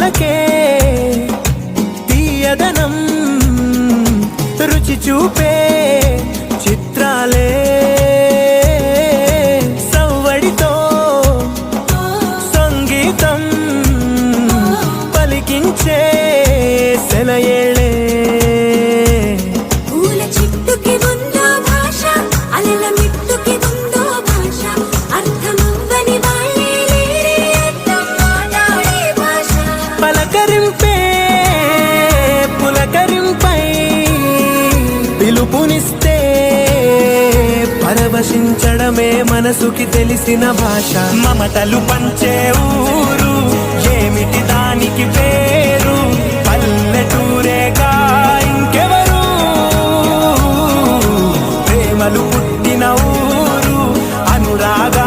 పలుకులకే తీయదనం రుచి చూపే చిత్రాలే సవ్వడితో సంగీతం పలికించే సెలయేళే పులకరింపై పిలుపునిస్తే పరవశించడమే మనసుకి తెలిసిన భాష మమతలు పంచే ఊరు ఏమిటి దానికి పేరు పల్లెటూరేగా ఇంకెవరు ప్రేమలు